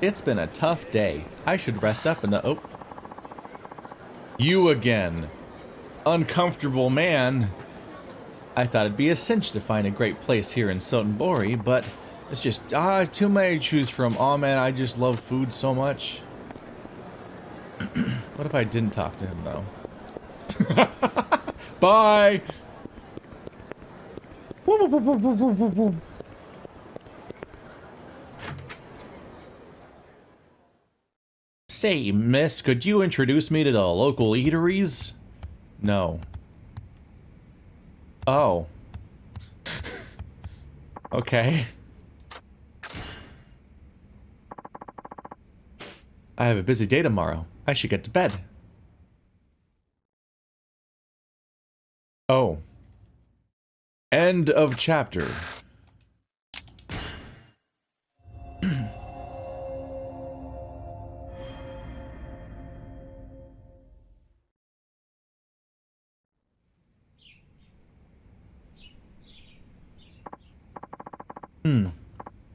It's been a tough day. I should rest up in the... Oh. You again. Uncomfortable man. I thought it'd be a cinch to find a great place here in Sotenbori, but it's just, too many to choose from. Aw, man, I just love food so much. What if I didn't talk to him, though? Bye! Say, miss, could you introduce me to the local eateries? No. Oh. Okay. I have a busy day tomorrow. I should get to bed. Oh. End of chapter.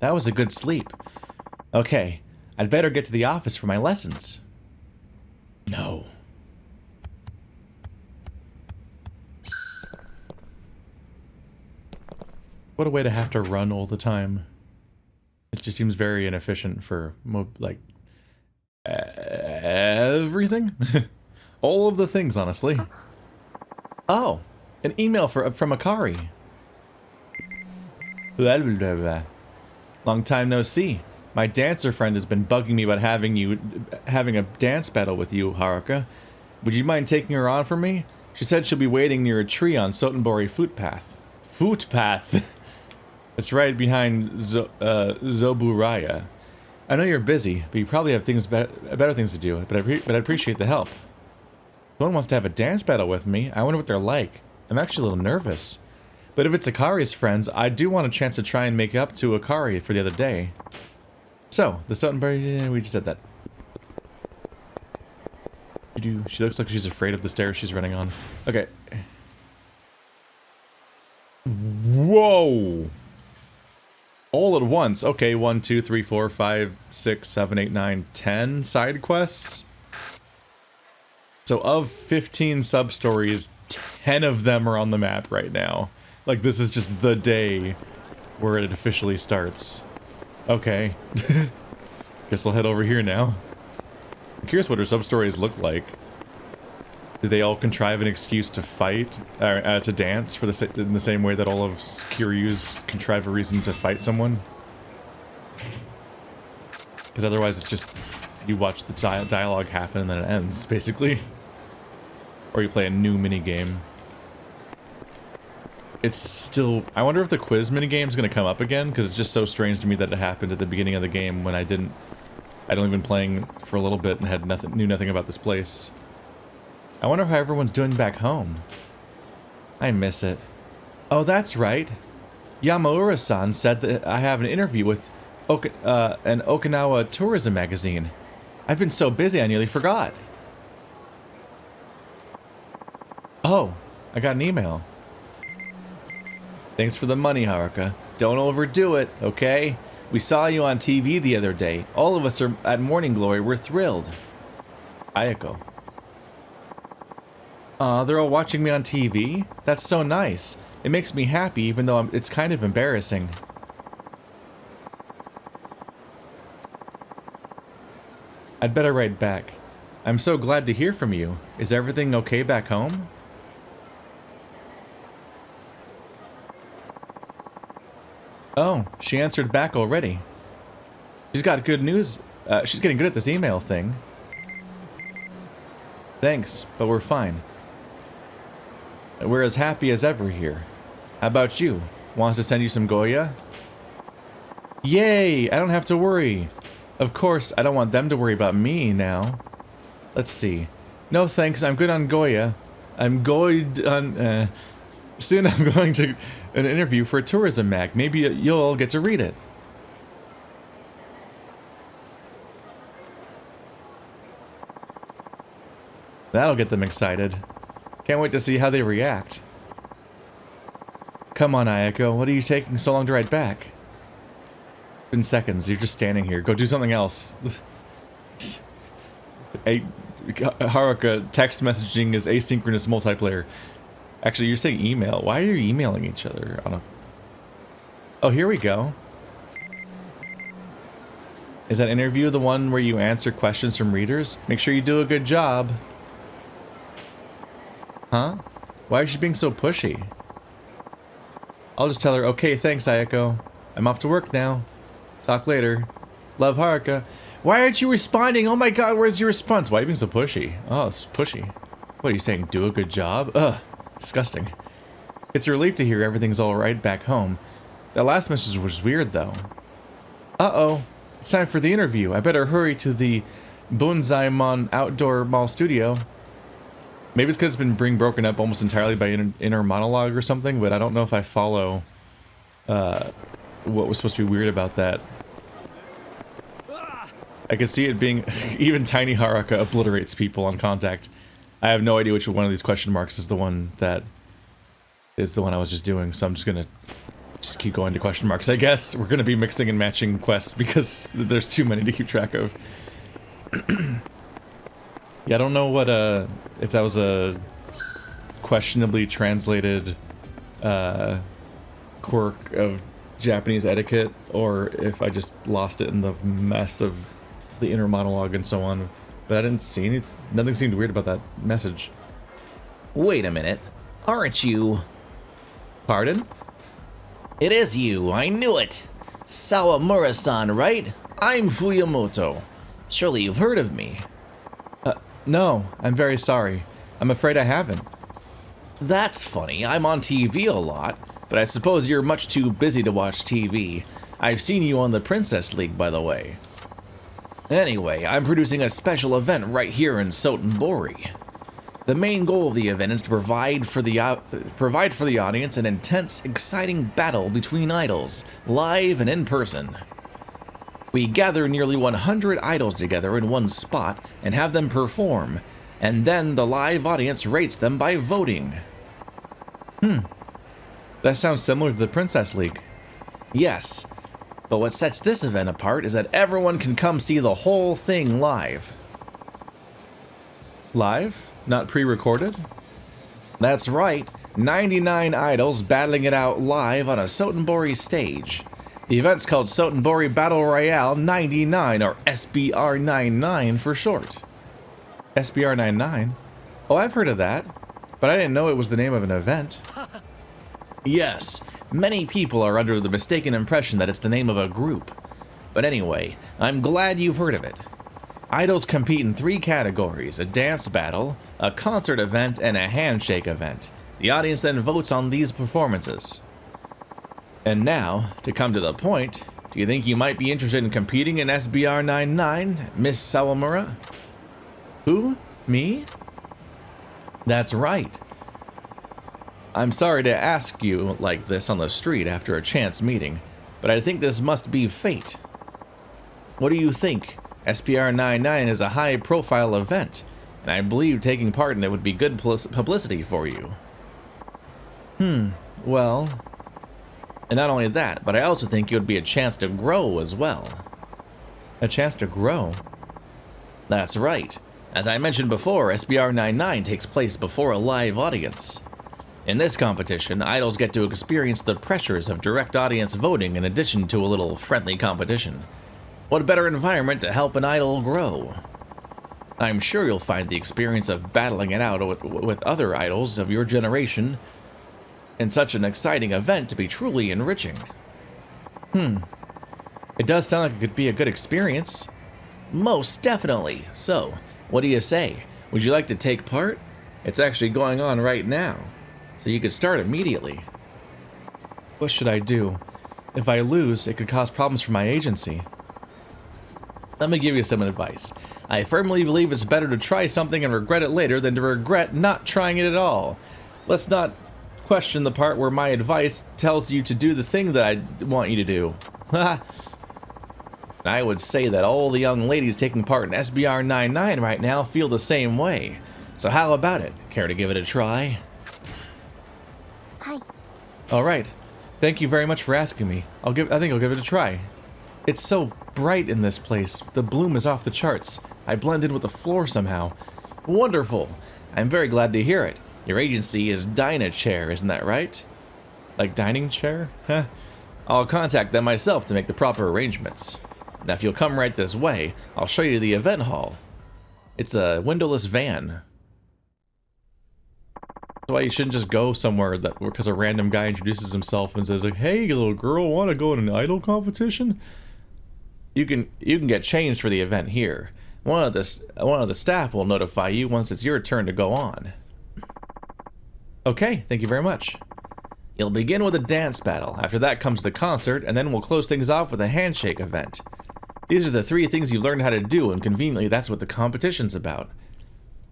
That was a good sleep. Okay, I'd better get to the office for my lessons. No. What a way to have to run all the time. It just seems very inefficient for, like, everything? All of the things, honestly. Oh, an email from Akari. Blah, blah, blah, blah. Long time no see. My dancer friend has been bugging me about having a dance battle with you, Haruka. Would you mind taking her on for me? She said she'll be waiting near a tree on Sotenbori Footpath. Footpath? It's right behind Zoburaya. I know you're busy, but you probably have better things to do, but I appreciate the help. Someone wants to have a dance battle with me. I wonder what they're like. I'm actually a little nervous. But if it's Akari's friends, I do want a chance to try and make up to Akari for the other day. So, the Sotenbori, we just said that. She looks like she's afraid of the stairs she's running on. Okay. Whoa! All at once. Okay, 1, 2, 3, 4, 5, 6, 7, 8, 9, 10 side quests. So of 15 sub-stories, 10 of them are on the map right now. Like, this is just the day where it officially starts. Okay. Guess I'll head over here now. I'm curious what her sub-stories look like. Did they all contrive an excuse to fight, to dance, in the same way that all of Kiryu's contrive a reason to fight someone? Because otherwise it's just, you watch the dialogue happen and then it ends, basically. Or you play a new minigame. It's still... I wonder if the quiz minigame is going to come up again, because it's just so strange to me that it happened at the beginning of the game when I'd only been playing for a little bit and had knew nothing about this place. I wonder how everyone's doing back home. I miss it. Oh, that's right. Yamaura-san said that I have an interview with an Okinawa tourism magazine. I've been so busy I nearly forgot. Oh, I got an email. Thanks for the money, Haruka. Don't overdo it, okay? We saw you on TV the other day. All of us are at Morning Glory. We're thrilled. Ayako. They're all watching me on TV? That's so nice. It makes me happy, even though it's kind of embarrassing. I'd better write back. I'm so glad to hear from you. Is everything okay back home? Oh, she answered back already. She's got good news. She's getting good at this email thing. Thanks, but we're fine. We're as happy as ever here. How about you? Wants to send you some Goya? Yay! I don't have to worry. Of course, I don't want them to worry about me now. Let's see. No thanks, I'm good on Goya. I'm good on... Soon I'm going to an interview for a tourism mag. Maybe you'll get to read it. That'll get them excited. Can't wait to see how they react. Come on, Ayako. What are you taking so long to write back? In seconds, you're just standing here. Go do something else. Hey, Haruka, text messaging is asynchronous multiplayer. Actually, you're saying email. Why are you emailing each other on a... Oh, here we go. Is that interview the one where you answer questions from readers? Make sure you do a good job. Huh? Why is she being so pushy? I'll just tell her, okay, thanks, Ayako. I'm off to work now. Talk later. Love, Haruka. Why aren't you responding? Oh my god, where's your response? Why are you being so pushy? Oh, it's pushy. What are you saying? Do a good job? Ugh, disgusting. It's a relief to hear everything's alright back home. That last message was weird, though. Uh-oh. It's time for the interview. I better hurry to the Bunzaimon Outdoor Mall Studio. Maybe it's because it's been broken up almost entirely by inner monologue or something, but I don't know if I follow what was supposed to be weird about that. I could see it being... even tiny Haruka obliterates people on contact. I have no idea which one of these question marks is the one that is the one I was just doing, so I'm just gonna keep going to question marks. I guess we're gonna be mixing and matching quests because there's too many to keep track of. Yeah, I don't know what, if that was a questionably translated, quirk of Japanese etiquette, or if I just lost it in the mess of the inner monologue and so on. But I didn't see anything. Nothing seemed weird about that message. Wait a minute. Aren't you... Pardon? It is you. I knew it. Sawamura-san, right? I'm Fuyamoto. Surely you've heard of me. No, I'm very sorry. I'm afraid I haven't. That's funny. I'm on TV a lot, but I suppose you're much too busy to watch TV. I've seen you on the Princess League, by the way. Anyway, I'm producing a special event right here in Sotenbori. The main goal of the event is to provide for the audience an intense, exciting battle between idols, live and in person. We gather nearly 100 idols together in one spot and have them perform, and then the live audience rates them by voting. That sounds similar to the Princess League. Yes, but what sets this event apart is that everyone can come see the whole thing live. Live? Not pre-recorded? That's right, 99 idols battling it out live on a Sotenbori stage. The event's called Sotenbori Battle Royale 99, or SBR 99 for short. SBR 99? Oh, I've heard of that, but I didn't know it was the name of an event. Yes, many people are under the mistaken impression that it's the name of a group. But anyway, I'm glad you've heard of it. Idols compete in 3 categories: a dance battle, a concert event, and a handshake event. The audience then votes on these performances. And now, to come to the point, do you think you might be interested in competing in SBR 99, Miss Sawamura? Who? Me? That's right. I'm sorry to ask you like this on the street after a chance meeting, but I think this must be fate. What do you think? SBR 99 is a high-profile event, and I believe taking part in it would be good publicity for you. Well... And not only that, but I also think it would be a chance to grow as well. A chance to grow? That's right. As I mentioned before, SBR 99 takes place before a live audience. In this competition, idols get to experience the pressures of direct audience voting in addition to a little friendly competition. What better environment to help an idol grow? I'm sure you'll find the experience of battling it out with other idols of your generation in such an exciting event to be truly enriching. It does sound like it could be a good experience. Most definitely. So, what do you say? Would you like to take part? It's actually going on right now, so you could start immediately. What should I do? If I lose, it could cause problems for my agency. Let me give you some advice. I firmly believe it's better to try something and regret it later than to regret not trying it at all. Let's not question the part where my advice tells you to do the thing that I want you to do. I would say that all the young ladies taking part in SBR 99 right now feel the same way. So how about it? Care to give it a try? All right. Thank you very much for asking me. I think I'll give it a try. It's so bright in this place. The bloom is off the charts. I blend in with the floor somehow. Wonderful. I'm very glad to hear it. Your agency is Dynachair, isn't that right? Like dining chair? Huh. I'll contact them myself to make the proper arrangements. Now, if you'll come right this way, I'll show you the event hall. It's a windowless van. That's why you shouldn't just go somewhere that because a random guy introduces himself and says like, "Hey, little girl, want to go in an idol competition?" You can get changed for the event here. One of the staff will notify you once it's your turn to go on. Okay, thank you very much. You'll begin with a dance battle. After that comes the concert, and then we'll close things off with a handshake event. These are the 3 things you learned how to do, and conveniently that's what the competition's about.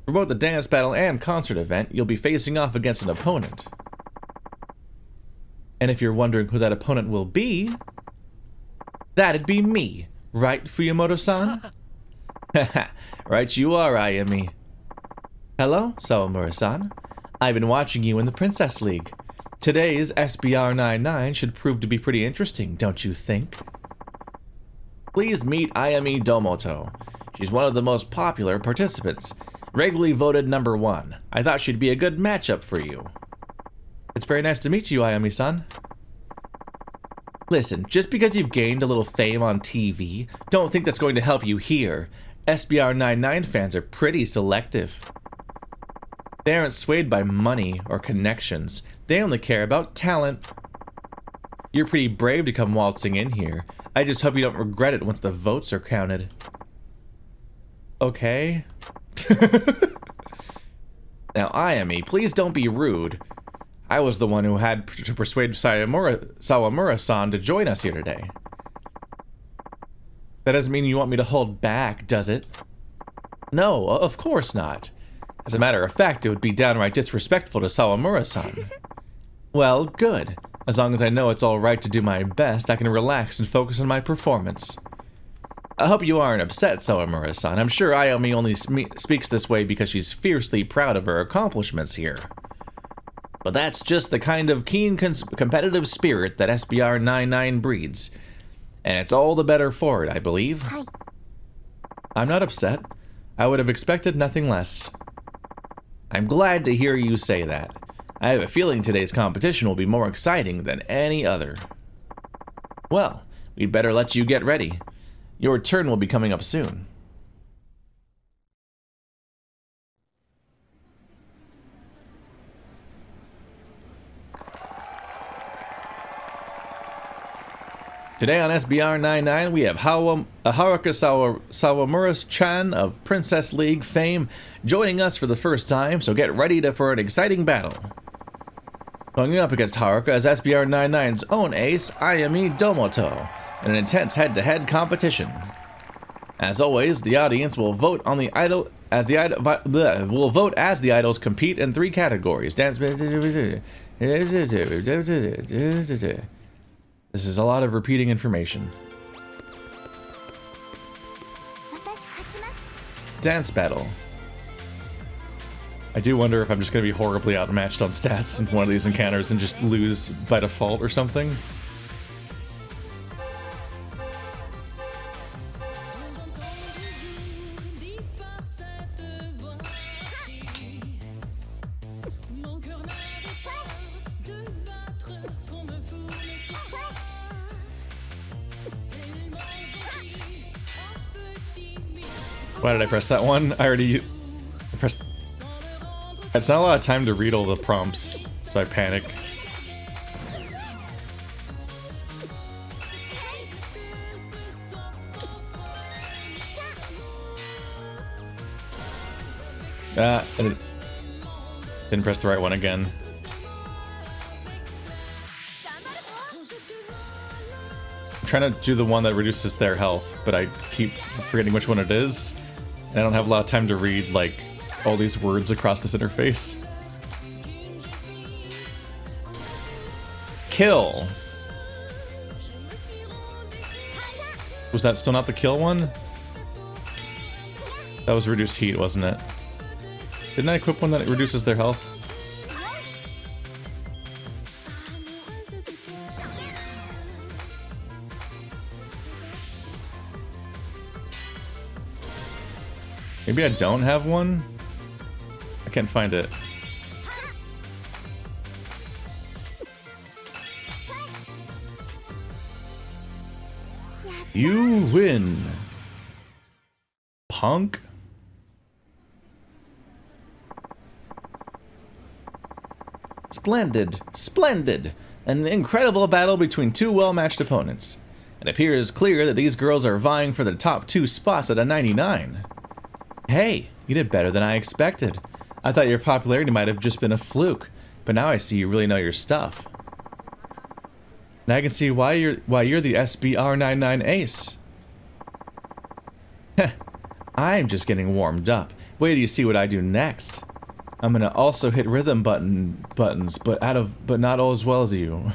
For both the dance battle and concert event, you'll be facing off against an opponent. And if you're wondering who that opponent will be, that'd be me, right, Fuyamoto-san? Haha, right you are, Ayami. Hello, Sawamura-san. I've been watching you in the Princess League. Today's SBR99 should prove to be pretty interesting, don't you think? Please meet Ayami Domoto. She's one of the most popular participants, regularly voted #1. I thought she'd be a good matchup for you. It's very nice to meet you, Ayami-san. Listen, just because you've gained a little fame on TV, don't think that's going to help you here. SBR99 fans are pretty selective. They aren't swayed by money or connections. They only care about talent. You're pretty brave to come waltzing in here. I just hope you don't regret it once the votes are counted. Okay. Now, Ayami, please don't be rude. I was the one who had to persuade Sawamura-san to join us here today. That doesn't mean you want me to hold back, does it? No, of course not. As a matter of fact, it would be downright disrespectful to Sawamura-san. Well, good. As long as I know it's alright to do my best, I can relax and focus on my performance. I hope you aren't upset, Sawamura-san. I'm sure Ayami only speaks this way because she's fiercely proud of her accomplishments here. But that's just the kind of keen competitive spirit that SBR99 breeds. And it's all the better for it, I believe. Hi. I'm not upset. I would have expected nothing less. I'm glad to hear you say that. I have a feeling today's competition will be more exciting than any other. Well, we'd better let you get ready. Your turn will be coming up soon. Today on SBR99, we have Haruka Sawamura-chan of Princess League fame joining us for the first time, so get ready for an exciting battle. Going up against Haruka is SBR99's own ace, Ayami Domoto, in an intense head-to-head competition. As always, the audience will vote on the idol as the idols compete in 3 categories. Dance. This is a lot of repeating information. Dance battle. I do wonder if I'm just going to be horribly outmatched on stats in one of these encounters and just lose by default or something. Why did I press that one? I pressed... It's not a lot of time to read all the prompts, so I panic. I didn't press the right one again. I'm trying to do the one that reduces their health, but I keep forgetting which one it is. And I don't have a lot of time to read, like, all these words across this interface. Kill! Was that still not the kill one? That was reduced heat, wasn't it? Didn't I equip one that reduces their health? Maybe I don't have one? I can't find it. You win. Punk? Splendid, splendid. An incredible battle between two well-matched opponents. It appears clear that these girls are vying for the top 2 spots at a 99. Hey, you did better than I expected. I thought your popularity might have just been a fluke, but now I see you really know your stuff. And I can see why you're the SBR99 ace. Heh, I'm just getting warmed up. Wait till you see what I do next. I'm gonna also hit rhythm buttons, but not as well as you.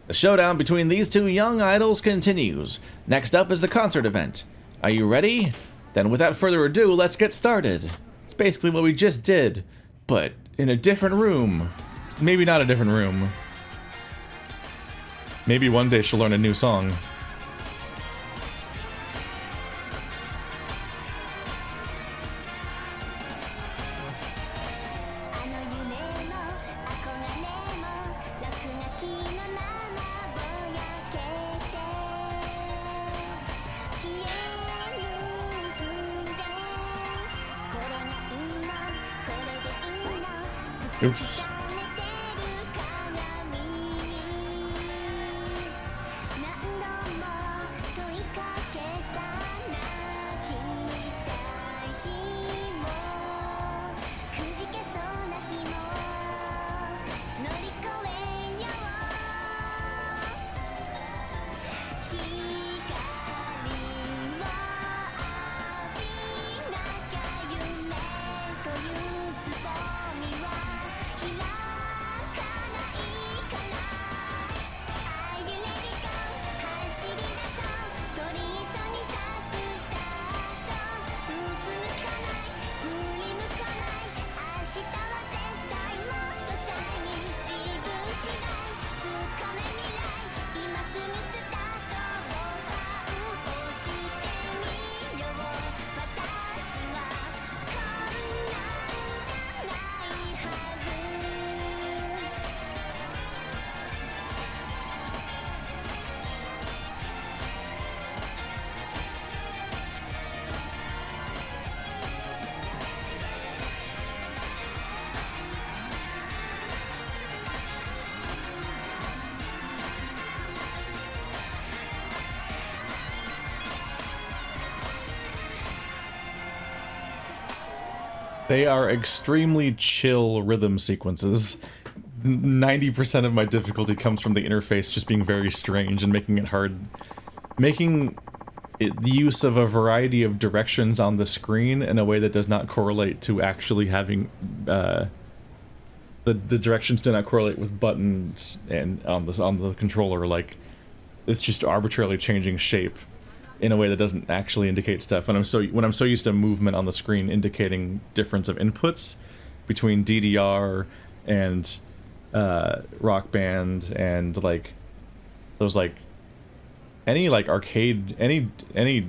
The showdown between these two young idols continues. Next up is the concert event. Are you ready? Then without further ado, let's get started. It's basically what we just did, but in a different room. Maybe not a different room. Maybe one day she'll learn a new song. Oops. They are extremely chill rhythm sequences. 90% of my difficulty comes from the interface just being very strange and making it hard. Making the use of a variety of directions on the screen in a way that does not correlate to actually having the directions do not correlate with buttons and on the controller. Like, it's just arbitrarily changing shape in a way that doesn't actually indicate stuff. And when I'm so used to movement on the screen indicating difference of inputs between DDR and Rock Band and like those like any like arcade any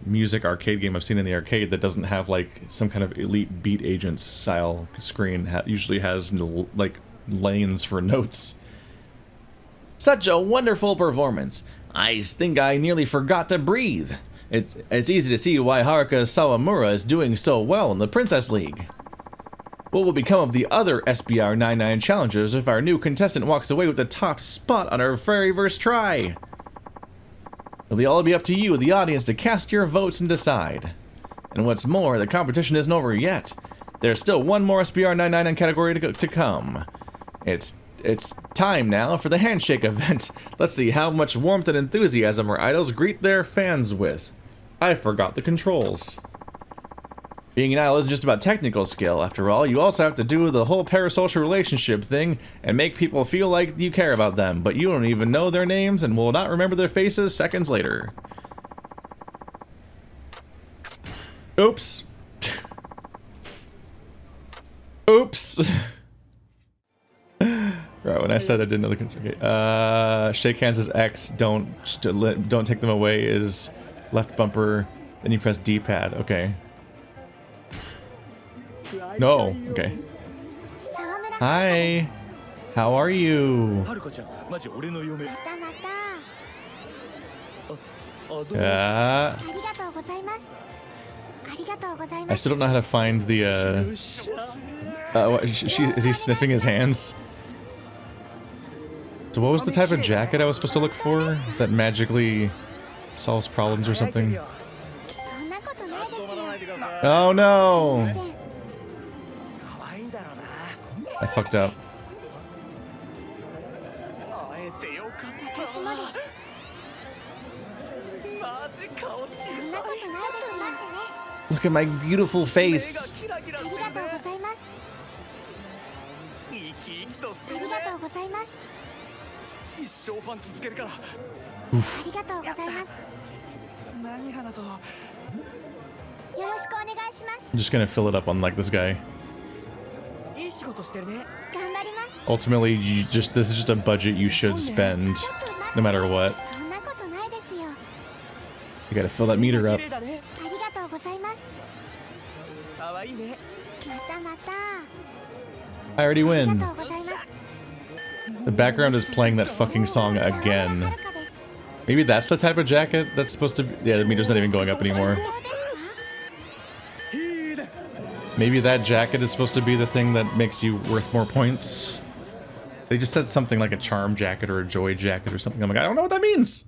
music arcade game I've seen in the arcade that doesn't have like some kind of Elite Beat Agent style screen usually has like lanes for notes. Such a wonderful performance. I think I nearly forgot to breathe. It's easy to see why Haruka Sawamura is doing so well in the Princess League. What will become of the other SBR 99 challengers if our new contestant walks away with the top spot on our very first try? It'll all be up to you, the audience, to cast your votes and decide. And what's more, the competition isn't over yet. There's still one more SBR 99 category to come. It's time now for the handshake event. Let's see how much warmth and enthusiasm our idols greet their fans with. I forgot the controls. Being an idol isn't just about technical skill, after all. You also have to do the whole parasocial relationship thing and make people feel like you care about them, but you don't even know their names and will not remember their faces seconds later. Oops. Oops. Right, when I said I didn't know the control. Okay. Shake hands is X. Don't take them away is left bumper. Then you press D-pad. Okay. No. Okay. Hi. How are you? I still don't know how to find the, is he sniffing his hands? So what was the type of jacket I was supposed to look for that magically solves problems or something? Oh no! I fucked up. Look at my beautiful face. Oof. I'm just gonna fill it up on like this guy. Ultimately, this is just a budget you should spend, no matter what. You gotta fill that meter up. I already win. The background is playing that fucking song again. Maybe that's the type of jacket that's supposed to be. Yeah, the meter's not even going up anymore. Maybe that jacket is supposed to be the thing that makes you worth more points. They just said something like a charm jacket or a joy jacket or something. I'm like, I don't know what that means.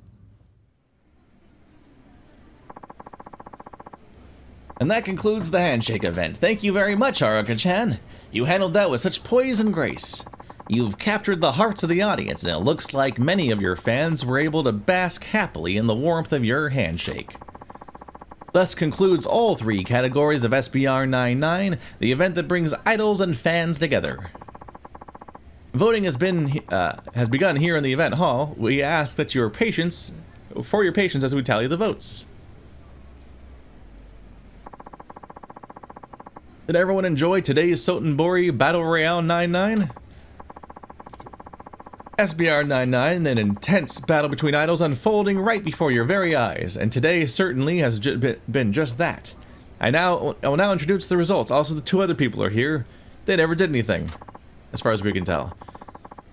And that concludes the handshake event. Thank you very much, Haruka-chan. You handled that with such poise and grace. You've captured the hearts of the audience, and it looks like many of your fans were able to bask happily in the warmth of your handshake. Thus concludes all 3 categories of SBR 99, the event that brings idols and fans together. Voting has begun here in the event hall. We ask that your patience as we tally the votes. Did everyone enjoy today's Sotenbori Battle Royale 99? SBR 99, an intense battle between idols unfolding right before your very eyes, and today certainly has been just that. I will now introduce the results. Also, the 2 other people are here. They never did anything, as far as we can tell.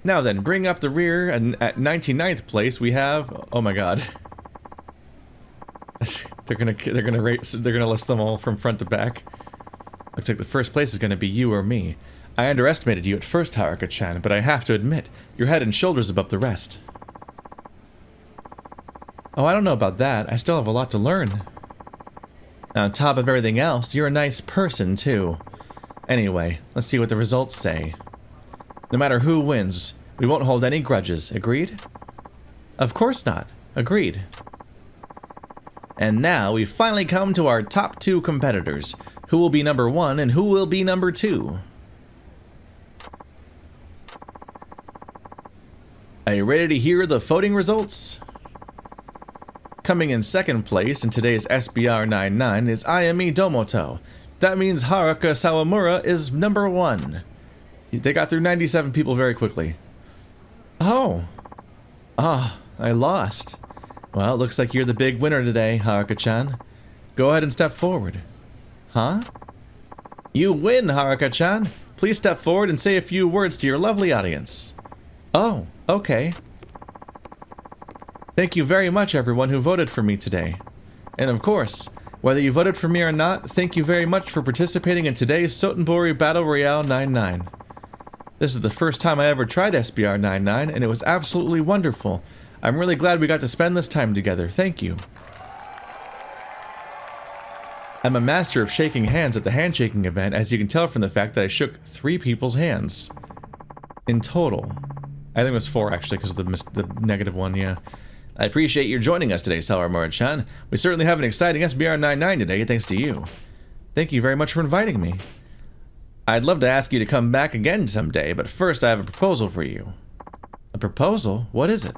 Now then, bring up the rear, and at 99th place we have, oh my god. they're gonna list them all from front to back. Looks like the first place is gonna be you or me. I underestimated you at first, Haruka-chan, but I have to admit, you're head and shoulders above the rest. Oh, I don't know about that. I still have a lot to learn. On top of everything else, you're a nice person, too. Anyway, let's see what the results say. No matter who wins, we won't hold any grudges. Agreed? Of course not. Agreed. And now, we've finally come to our top 2 competitors. Who will be number 1 and who will be number 2? Are you ready to hear the voting results? Coming in second place in today's SBR 99 is Ayami Domoto. That means Haruka Sawamura is number 1. They got through 97 people very quickly. Oh. Ah, I lost. Well, it looks like you're the big winner today, Haruka-chan. Go ahead and step forward. Huh? You win, Haruka-chan. Please step forward and say a few words to your lovely audience. Oh, okay. Thank you very much, everyone who voted for me today. And of course, whether you voted for me or not, thank you very much for participating in today's Sotenbori Battle Royale 99. This is the first time I ever tried SBR 99, and it was absolutely wonderful. I'm really glad we got to spend this time together. Thank you. I'm a master of shaking hands at the handshaking event, as you can tell from the fact that I shook 3 people's hands. In total. I think it was 4 actually, because of the negative one, yeah. I appreciate you joining us today, Sawamura-chan. We certainly have an exciting SBR 99 today, thanks to you. Thank you very much for inviting me. I'd love to ask you to come back again someday, but first I have a proposal for you. A proposal? What is it?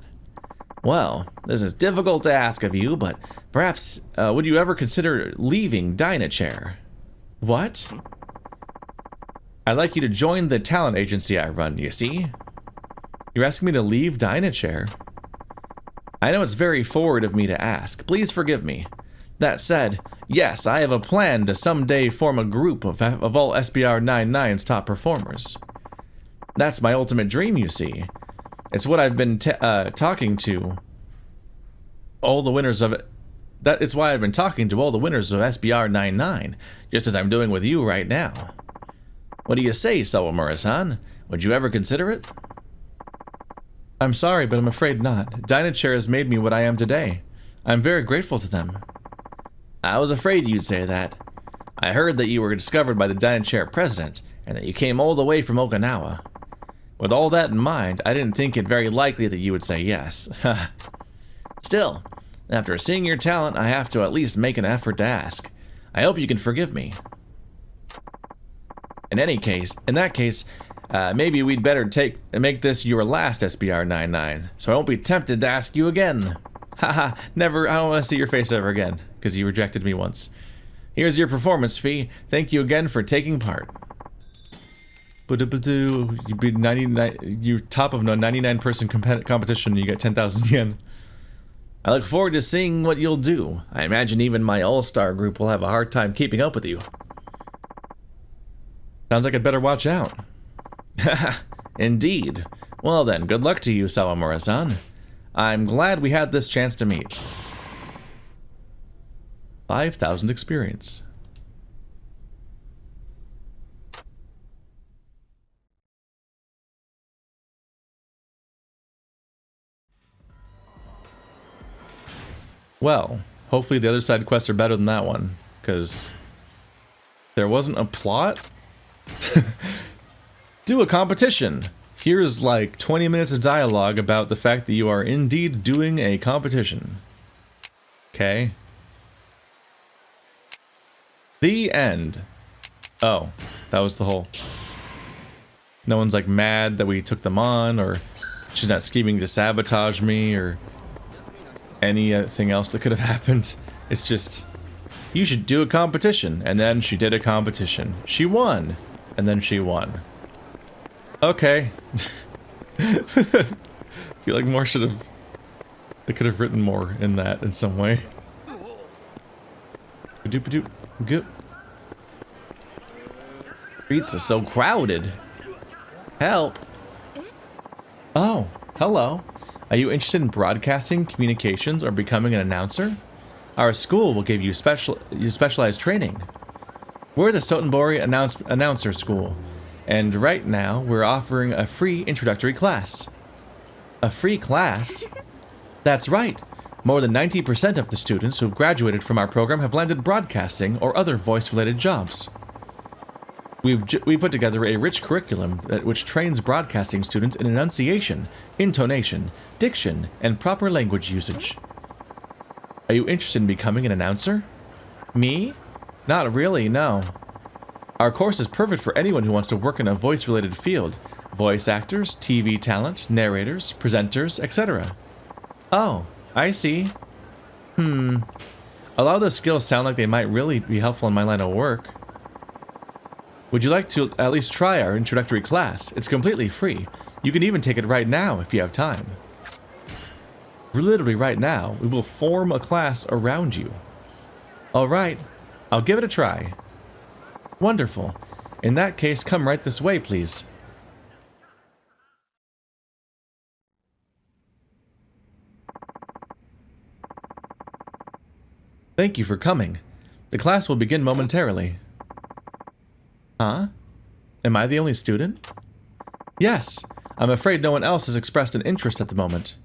Well, this is difficult to ask of you, but perhaps, would you ever consider leaving Dynachair? What? I'd like you to join the talent agency I run, you see? You're asking me to leave Dynachair? I know it's very forward of me to ask. Please forgive me. That said, Yes, I have a plan to someday form a group of all SBR 99's top performers. That's my ultimate dream, you see. It's what I've been talking to all the winners of it. It's why I've been talking to all the winners of SBR 99, just as I'm doing with you right now. What do you say, Sawamura-san? Would you ever consider it? I'm sorry, but I'm afraid not. Dynachair has made me what I am today. I'm very grateful to them. I was afraid you'd say that. I heard that you were discovered by the Dynachair president, and that you came all the way from Okinawa. With all that in mind, I didn't think it very likely that you would say yes. Still, after seeing your talent, I have to at least make an effort to ask. I hope you can forgive me. In that case, maybe we'd better make this your last SBR 99, so I won't be tempted to ask you again. Haha, never, I don't want to see your face ever again, because you rejected me once. Here's your performance fee. Thank you again for taking part. You beat 99. You top of a 99-person competition. And you get 10,000 yen. I look forward to seeing what you'll do. I imagine even my all-star group will have a hard time keeping up with you. Sounds like I'd better watch out. Indeed. Well then, good luck to you, Sawamura-san. I'm glad we had this chance to meet. 5,000 experience. Well, hopefully the other side quests are better than that one, because there wasn't a plot? Do a competition! Here's like 20 minutes of dialogue about the fact that you are indeed doing a competition. Okay. The end. Oh, that was the whole... No one's like mad that we took them on, or she's not scheming to sabotage me, or anything else that could have happened. It's just, you should do a competition, and then she did a competition. She won, and then she won. Okay. Feel like more should have... They could have written more in that in some way. Ba-doop-ba-doop. Good. Streets are so crowded. Help. Oh, hello. Are you interested in broadcasting, communications, or becoming an announcer? Our school will give you specialized training. We're the Sotenbori Announcer School, and right now we're offering a free introductory class. A free class? That's right. More than 90% of the students who've graduated from our program have landed broadcasting or other voice-related jobs. We've put together a rich curriculum which trains broadcasting students in enunciation, intonation, diction, and proper language usage. Are you interested in becoming an announcer? Me? Not really, no. Our course is perfect for anyone who wants to work in a voice-related field. Voice actors, TV talent, narrators, presenters, etc. Oh, I see. A lot of those skills sound like they might really be helpful in my line of work. Would you like to at least try our introductory class? It's completely free. You can even take it right now if you have time. Literally right now, we will form a class around you. Alright, I'll give it a try. Wonderful. In that case, come right this way, please. Thank you for coming. The class will begin momentarily. Huh? Am I the only student? Yes. I'm afraid no one else has expressed an interest at the moment.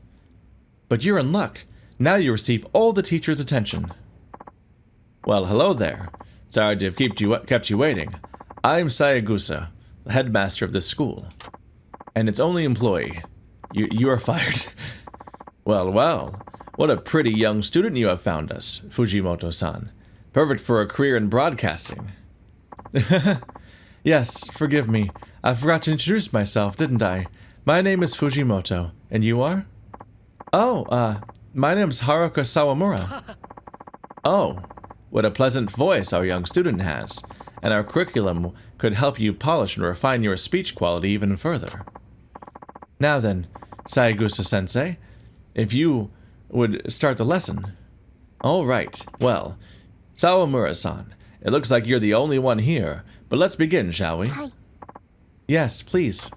But you're in luck. Now you receive all the teacher's attention. Well, hello there. Sorry to have kept you waiting. I'm Sayagusa, the headmaster of this school. And its only employee. You are fired. Well. What a pretty young student you have found us, Fujimoto-san. Perfect for a career in broadcasting. Yes, forgive me. I forgot to introduce myself, didn't I? My name is Fujimoto, and you are? Oh, my name's Haruka Sawamura. Oh, what a pleasant voice our young student has, and our curriculum could help you polish and refine your speech quality even further. Now then, Sayagusa-sensei, if you would start the lesson. All right, well, Sawamura-san, it looks like you're the only one here, but let's begin, shall we? Hi. Yes, please.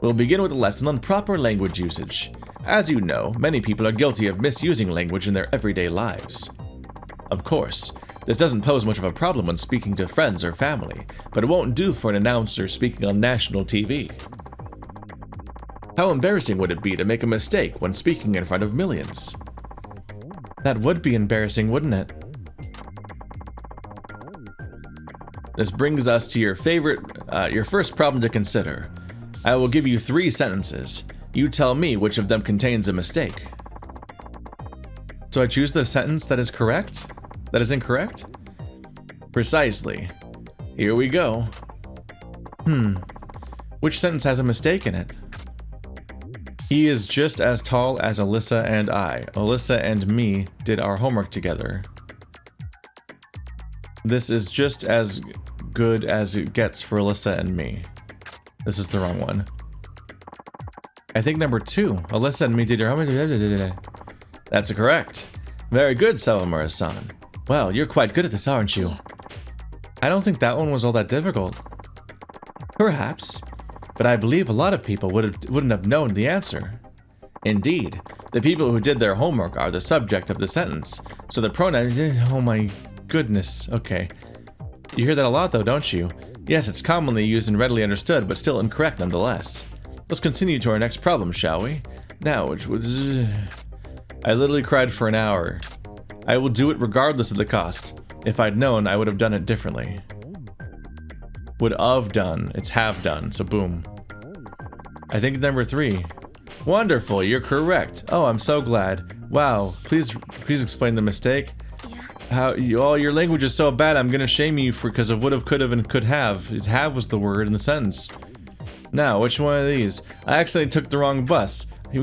We'll begin with a lesson on proper language usage. As you know, many people are guilty of misusing language in their everyday lives. Of course, this doesn't pose much of a problem when speaking to friends or family, but it won't do for an announcer speaking on national TV. How embarrassing would it be to make a mistake when speaking in front of millions? That would be embarrassing, wouldn't it? This brings us to your first problem to consider. I will give you 3 sentences. You tell me which of them contains a mistake. So I choose the sentence that is correct? That is incorrect? Precisely. Here we go. Which sentence has a mistake in it? He is just as tall as Alyssa and I. Alyssa and me did our homework together. This is just as good as it gets for Alyssa and me. This is the wrong one. I think number 2. Alyssa and me did our homework. That's correct. Very good, Sawamura-san. Well, you're quite good at this, aren't you? I don't think that one was all that difficult. Perhaps. But I believe a lot of people wouldn't have known the answer. Indeed. The people who did their homework are the subject of the sentence, so the pronoun... Oh my goodness. Okay. You hear that a lot though, don't you? Yes, it's commonly used and readily understood, but still incorrect nonetheless. Let's continue to our next problem, shall we? Now, which was... I literally cried for an hour. I will do it regardless of the cost. If I'd known, I would have done it differently. Would have done. It's have done, so boom. I think number 3. Wonderful, you're correct. Oh, I'm so glad. Wow, please explain the mistake. Yeah. Your language is so bad, I'm gonna shame you because of would have, could have, and could have. Have was the word in the sentence. Now, which one of these? I accidentally took the wrong bus. He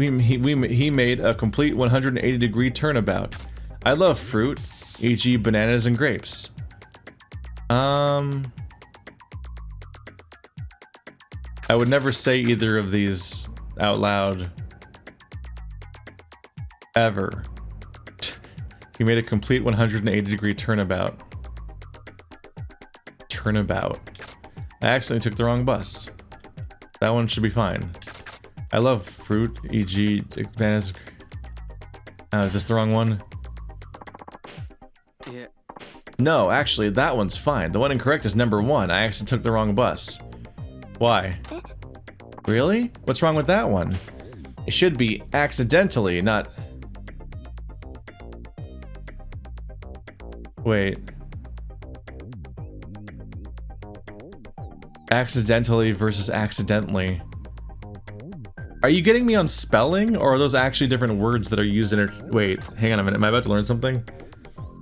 made a complete 180-degree turnabout. I love fruit, e.g. bananas and grapes. I would never say either of these out loud. Ever. He made a complete 180-degree turnabout. Turnabout. I accidentally took the wrong bus. That one should be fine. I love fruit, e.g. bananas. Oh, is this the wrong one? Yeah. No, actually, that one's fine. The one incorrect is number 1. I accidentally took the wrong bus. Why? Really? What's wrong with that one? It should be accidentally, not... Wait. Accidentally versus accidentally. Are you getting me on spelling, or are those actually different words that are used in it? Wait, hang on a minute. Am I about to learn something?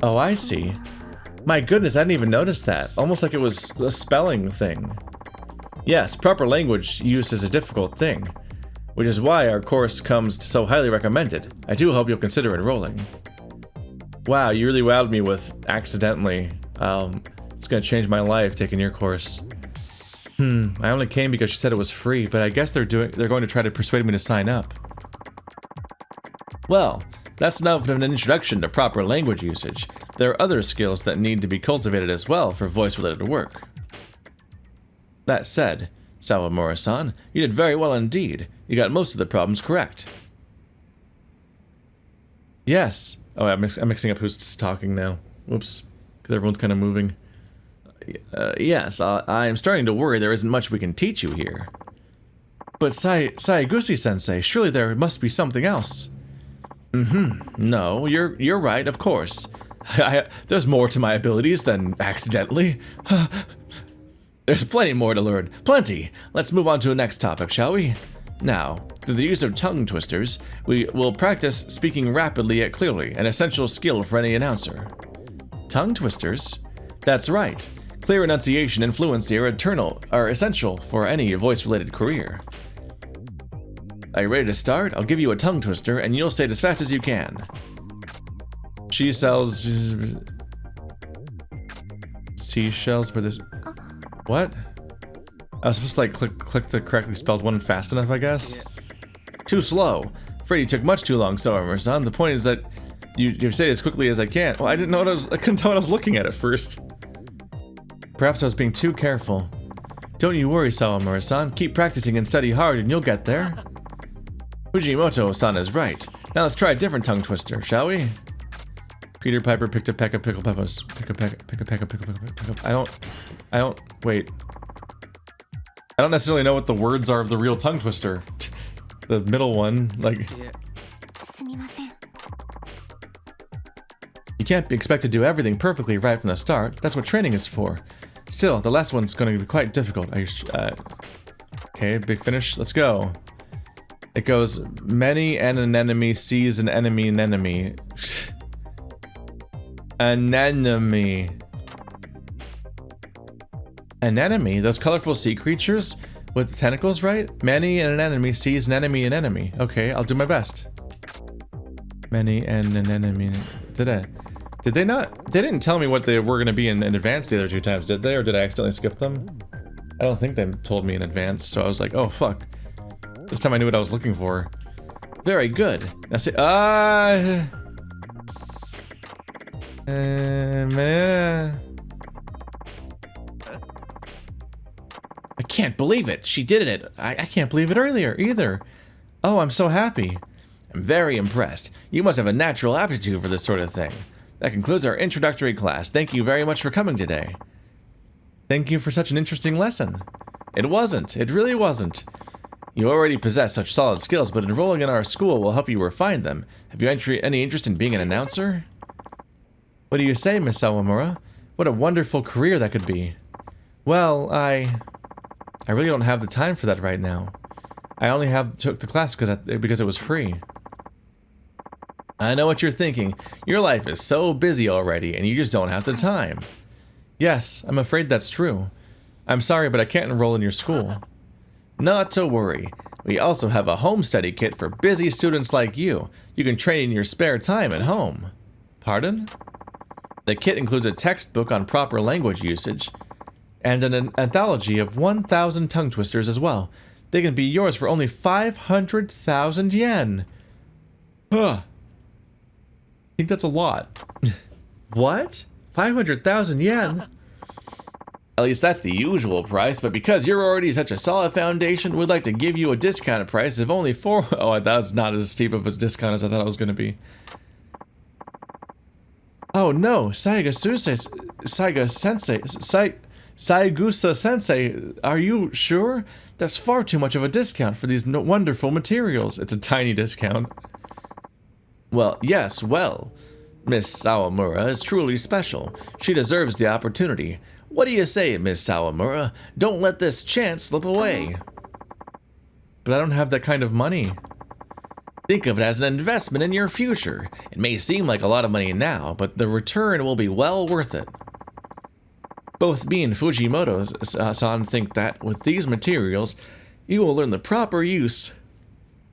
Oh, I see. My goodness, I didn't even notice that. Almost like it was a spelling thing. Yes, proper language use is a difficult thing, which is why our course comes so highly recommended. I do hope you'll consider enrolling. Wow, you really wowed me with accidentally. It's gonna change my life taking your course. I only came because she said it was free, but I guess they're going to try to persuade me to sign up. Well, that's enough of an introduction to proper language usage. There are other skills that need to be cultivated as well for voice-related work. That said, Sawamura-san, you did very well indeed. You got most of the problems correct. Yes. Oh, I'm mixing up who's talking now. Whoops. Because everyone's kind of moving. Yes, I am starting to worry there isn't much we can teach you here. But Saeguchi-sensei, surely there must be something else. No, you're right, of course. There's more to my abilities than accidentally. There's plenty more to learn. Plenty. Let's move on to the next topic, shall we? Now, through the use of tongue twisters, we will practice speaking rapidly yet clearly, an essential skill for any announcer. Tongue twisters? That's right. Clear enunciation and fluency are essential for any voice-related career. Are you ready to start? I'll give you a tongue twister, and you'll say it as fast as you can. She sells seashells for this. What? I was supposed to like click the correctly spelled one fast enough, I guess. Too slow. Afraid you took much too long, Sawamura-san. The point is that You say it as quickly as I can. Well, I didn't know I couldn't tell what I was looking at first. Perhaps I was being too careful. Don't you worry, Sawamura-san. Keep practicing and study hard and you'll get there. Fujimoto-san is right. Now let's try a different tongue twister, shall we? Peter Piper picked a peck of pickle peppers. Pick a peck, pick a peck of pickle peppers. I don't, wait. I don't necessarily know what the words are of the real tongue twister. The middle one, like... You can't be expected to do everything perfectly right from the start. That's what training is for. Still, the last one's going to be quite difficult. Okay, big finish. Let's go. It goes, many and an enemy sees an enemy an enemy. An enemy. An enemy? Those colorful sea creatures with tentacles, right? Many and an enemy sees an enemy an enemy. Okay, I'll do my best. Many and an enemy. Did they not? They didn't tell me what they were going to be in advance the other two times, did they? Or did I accidentally skip them? I don't think they told me in advance, so I was like, oh fuck. This time I knew what I was looking for. Very good. Now say, I can't believe it. She did it. I can't believe it earlier either. Oh, I'm so happy. I'm very impressed. You must have a natural aptitude for this sort of thing. That concludes our introductory class. Thank you very much for coming today. Thank you for such an interesting lesson. It wasn't. It really wasn't. You already possess such solid skills, but enrolling in our school will help you refine them. Have you any interest in being an announcer? What do you say, Miss Sawamura? What a wonderful career that could be. Well, I really don't have the time for that right now. I only took the class because it was free. I know what you're thinking. Your life is so busy already, and you just don't have the time. Yes, I'm afraid that's true. I'm sorry, but I can't enroll in your school. Not to worry. We also have a home study kit for busy students like you. You can train in your spare time at home. Pardon? The kit includes a textbook on proper language usage, and an anthology of 1,000 tongue twisters as well. They can be yours for only 500,000 yen. Huh. I think that's a lot. What? 500,000 yen? At least that's the usual price, but because you're already such a solid foundation, we'd like to give you a discounted price of only Oh, that's not as steep of a discount as I thought it was going to be. Oh no, Saigusa-sensei, are you sure? That's far too much of a discount for these wonderful materials. It's a tiny discount. Well, yes, well, Miss Sawamura is truly special. She deserves the opportunity. What do you say, Miss Sawamura? Don't let this chance slip away. But I don't have that kind of money. Think of it as an investment in your future. It may seem like a lot of money now, but the return will be well worth it. Both me and Fujimoto-san think that with these materials, you will learn the proper use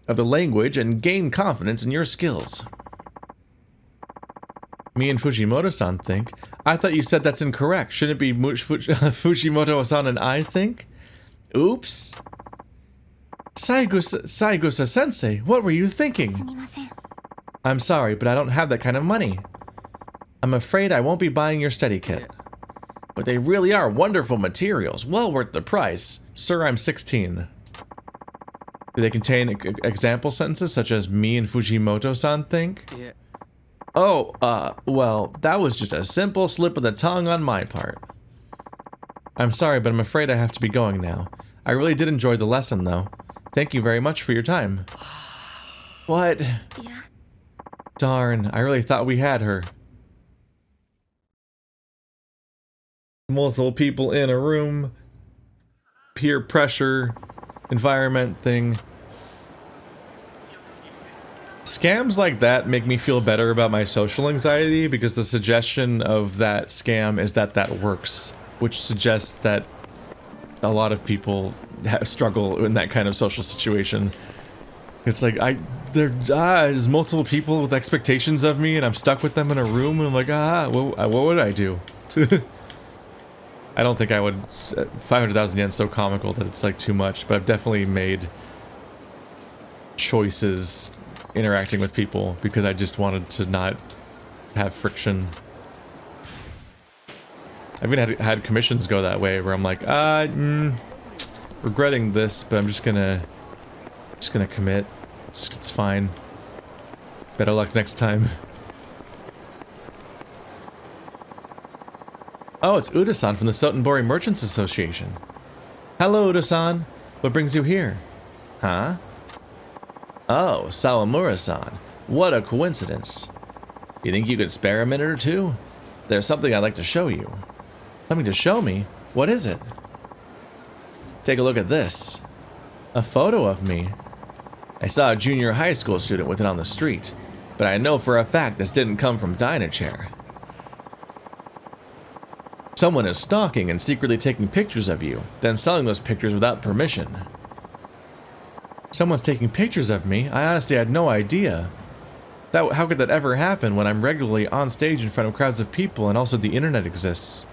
of the language and gain confidence in your skills. Me and Fujimoto-san think? I thought you said that's incorrect. Shouldn't it be Fujimoto-san and I think? Oops. Saigusa-sensei, what were you thinking? I'm sorry, but I don't have that kind of money. I'm afraid I won't be buying your study kit. But they really are wonderful materials, well worth the price. Sir, I'm 16. Do they contain example sentences such as me and Fujimoto-san think? Yeah. Oh, well, that was just a simple slip of the tongue on my part. I'm sorry, but I'm afraid I have to be going now. I really did enjoy the lesson, though. Thank you very much for your time. What? Yeah. Darn, I really thought we had her. Multiple people in a room. Peer pressure. Environment thing. Scams like that make me feel better about my social anxiety because the suggestion of that scam is that that works, which suggests that a lot of people struggle in that kind of social situation. It's like there's multiple people with expectations of me and I'm stuck with them in a room and I'm like, what would I do? I don't think I would. 500,000 yen is so comical that it's like too much, but I've definitely made choices interacting with people because I just wanted to not have friction. I've even had commissions go that way where I'm like, regretting this, but I'm just gonna commit. It's fine. Better luck next time. Oh, it's Uda-san from the Sotenbori Merchants Association. Hello, Uda-san. What brings you here? Huh? Oh, Sawamura-san. What a coincidence. You think you could spare a minute or two? There's something I'd like to show you. Something to show me? What is it? Take a look at this. A photo of me. I saw a junior high school student with it on the street, but I know for a fact this didn't come from Dynachair. Someone is stalking and secretly taking pictures of you, then selling those pictures without permission. Someone's taking pictures of me? I honestly had no idea. How could that ever happen when I'm regularly on stage in front of crowds of people and also the internet exists?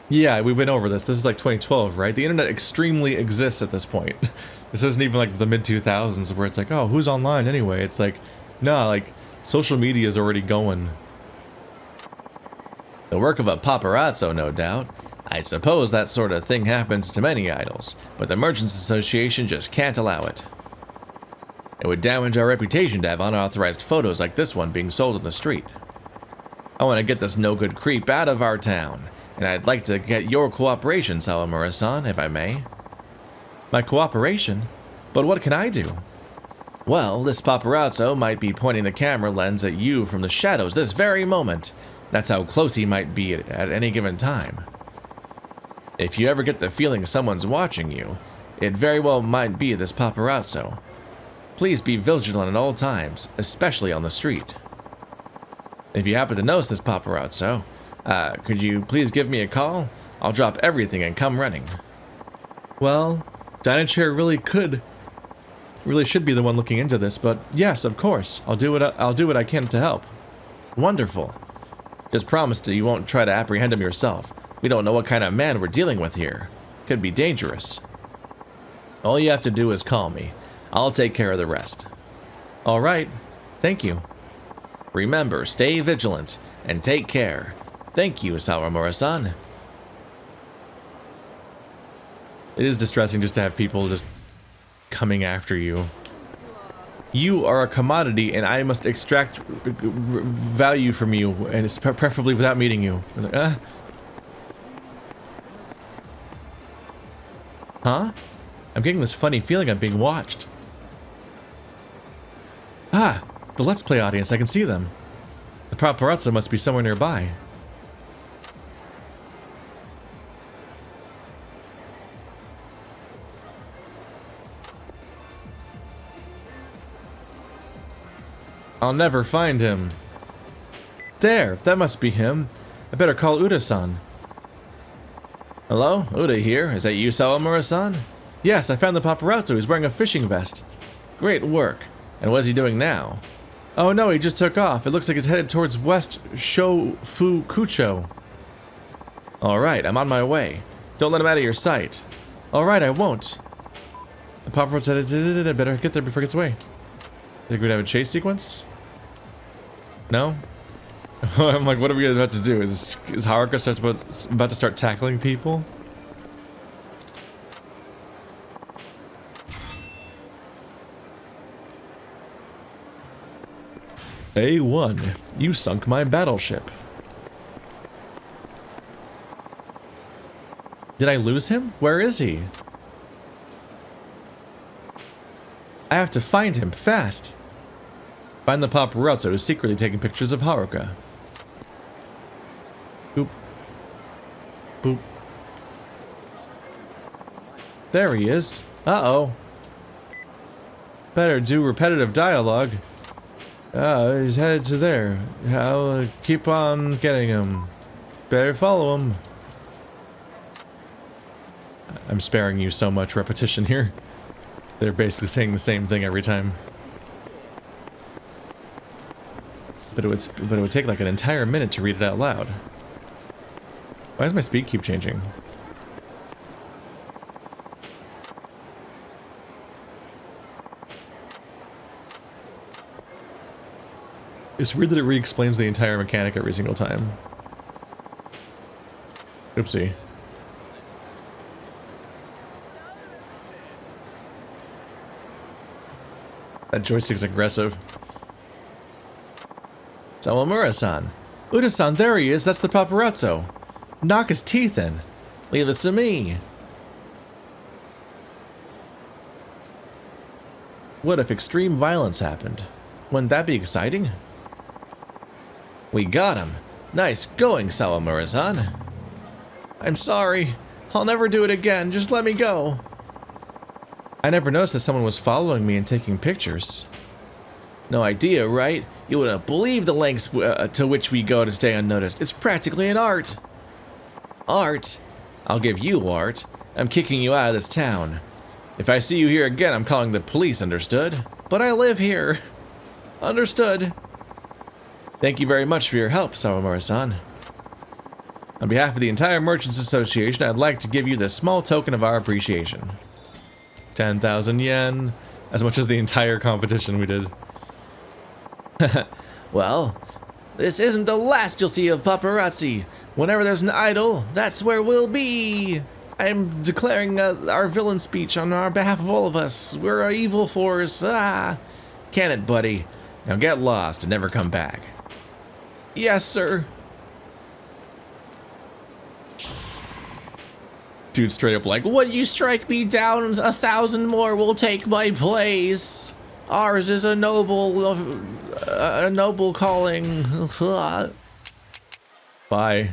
Yeah, we went over this. This is like 2012, right? The internet extremely exists at this point. This isn't even like the mid-2000s where it's like, oh, who's online anyway? It's like, no, like, social media is already going. The work of a paparazzo, no doubt. I suppose that sort of thing happens to many idols, but the Merchants Association just can't allow it. It would damage our reputation to have unauthorized photos like this one being sold in the street. I want to get this no-good creep out of our town, and I'd like to get your cooperation, Sawamura-san, if I may. My cooperation? But what can I do? Well, this paparazzo might be pointing the camera lens at you from the shadows this very moment. That's how close he might be at any given time. If you ever get the feeling someone's watching you, it very well might be this paparazzo. Please be vigilant at all times, especially on the street. If you happen to notice this paparazzo, could you please give me a call? I'll drop everything and come running. Well, Dynachair really should be the one looking into this, but yes, of course, I'll do what I can to help. Wonderful. Just promise that you won't try to apprehend him yourself. We don't know what kind of man we're dealing with here. Could be dangerous. All you have to do is call me. I'll take care of the rest. All right. Thank you. Remember, stay vigilant and take care. Thank you, Sawamura-san. It is distressing just to have people just coming after you. You are a commodity, and I must extract value from you, and it's preferably without meeting you. Like, Huh? I'm getting this funny feeling I'm being watched. Ah, the Let's Play audience, I can see them. The paparazzo must be somewhere nearby. I'll never find him. There, that must be him. I better call Uda-san. Hello, Uda here. Is that you, Sawamura-san? Yes, I found the paparazzo. He's wearing a fishing vest. Great work. And what's he doing now? Oh no, he just took off. It looks like he's headed towards West Shofukucho. Alright, I'm on my way. Don't let him out of your sight. Alright, I won't. The paparazzo said I better get there before he gets away. Think we'd have a chase sequence? No? I'm like, what are we about to do? Is Haruka about to start tackling people? A1, you sunk my battleship. Did I lose him? Where is he? I have to find him, fast. Find the paparazzo who's secretly taking pictures of Haruka. Boop. Boop. There he is. Uh-oh. Better do repetitive dialogue. He's headed to there. I'll keep on getting him. Better follow him. I'm sparing you so much repetition here. They're basically saying the same thing every time. But it would take like an entire minute to read it out loud. Why does my speed keep changing? It's weird that it re-explains the entire mechanic every single time. Oopsie. That joystick's aggressive. Sawamura-san. Uda-san, there he is. That's the paparazzo. Knock his teeth in. Leave this to me. What if extreme violence happened? Wouldn't that be exciting? We got him. Nice going, Sawamura-san. I'm sorry. I'll never do it again. Just let me go. I never noticed that someone was following me and taking pictures. No idea, right? You wouldn't believe the lengths to which we go to stay unnoticed. It's practically an art. Art? I'll give you art. I'm kicking you out of this town. If I see you here again, I'm calling the police, understood? But I live here. Understood. Thank you very much for your help, Sawamura-san. On behalf of the entire Merchants Association, I'd like to give you this small token of our appreciation. 10,000 yen. As much as the entire competition we did. Well, this isn't the last you'll see of paparazzi. Whenever there's an idol, that's where we'll be. I'm declaring our villain speech on our behalf of all of us. We're an evil force. Ah. Can it, buddy? Now get lost and never come back. Yes, sir. Dude straight up like, would you strike me down? 1,000 more will take my place. Ours is a noble calling. Bye.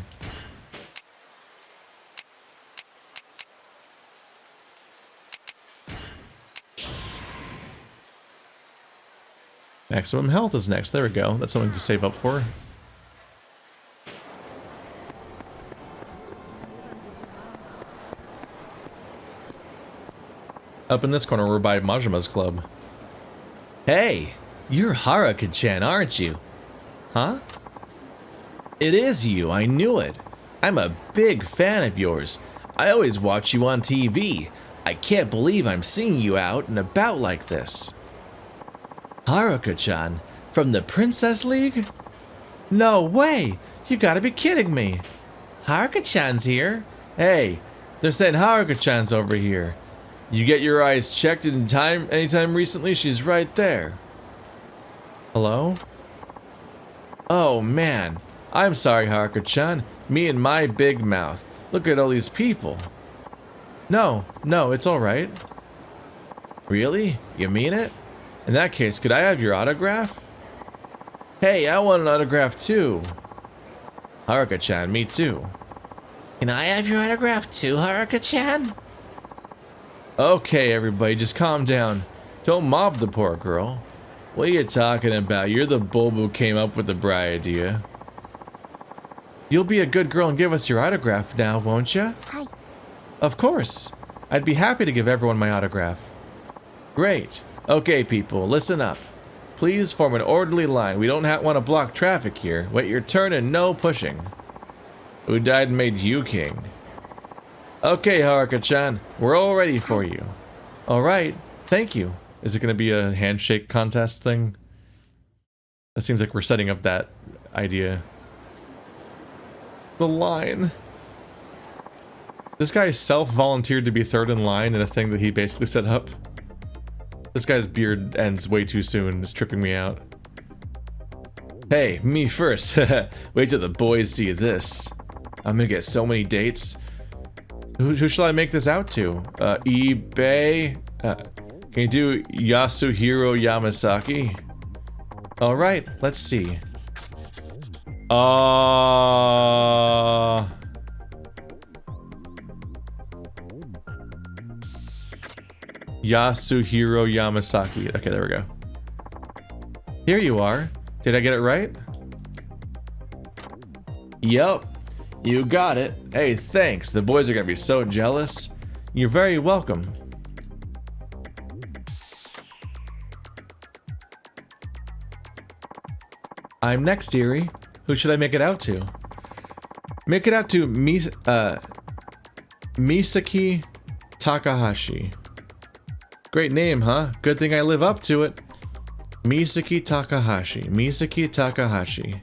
Maximum health is next. There we go. That's something to save up for. Up in this corner, we're by Majima's club. Hey, you're Haruka-chan, aren't you? Huh? It is you, I knew it. I'm a big fan of yours. I always watch you on TV. I can't believe I'm seeing you out and about like this. Haruka-chan, from the Princess League? No way! You gotta be kidding me. Haruka-chan's here? Hey, they're saying Haruka-chan's over here. You get your eyes checked anytime recently? She's right there. Hello? Oh man, I'm sorry, Haruka-chan. Me and my big mouth. Look at all these people. No, it's alright. Really? You mean it? In that case, could I have your autograph? Hey, I want an autograph too. Haruka-chan, me too. Can I have your autograph too, Haruka-chan? Okay, everybody, just calm down. Don't mob the poor girl. What are you talking about? You're the bulb who came up with the bright idea. You'll be a good girl and give us your autograph now, won't you? Hi. Of course. I'd be happy to give everyone my autograph. Great. Okay, people, listen up. Please form an orderly line. We don't want to block traffic here. Wait your turn and no pushing. Who died and made you king? Okay, Haruka-chan, we're all ready for you. Alright, thank you. Is it going to be a handshake contest thing? That seems like we're setting up that idea. The line. This guy self-volunteered to be third in line in a thing that he basically set up. This guy's beard ends way too soon. It's tripping me out. Hey, me first. Wait till the boys see this. I'm gonna get so many dates. Who shall I make this out to? eBay? Can you do Yasuhiro Yamasaki? Alright, let's see. Yasuhiro Yamasaki. Okay, there we go. Here you are. Did I get it right? Yup. You got it. Hey, thanks. The boys are gonna be so jealous. You're very welcome. I'm next, dearie. Who should I make it out to? Make it out to Misaki Takahashi. Great name, huh? Good thing I live up to it. Misaki Takahashi. Misaki Takahashi.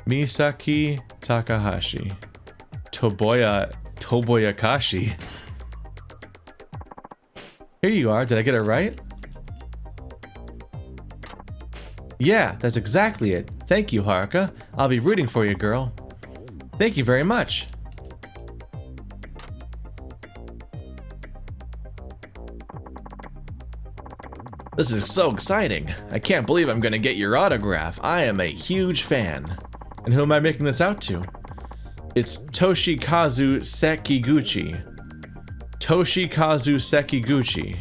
Misaki Takahashi. Toboyakashi. Here you are. Did I get it right? Yeah, that's exactly it. Thank you, Haruka. I'll be rooting for you, girl. Thank you very much. This is so exciting. I can't believe I'm gonna get your autograph. I am a huge fan. And who am I making this out to? It's Toshikazu Sekiguchi. Toshikazu Sekiguchi.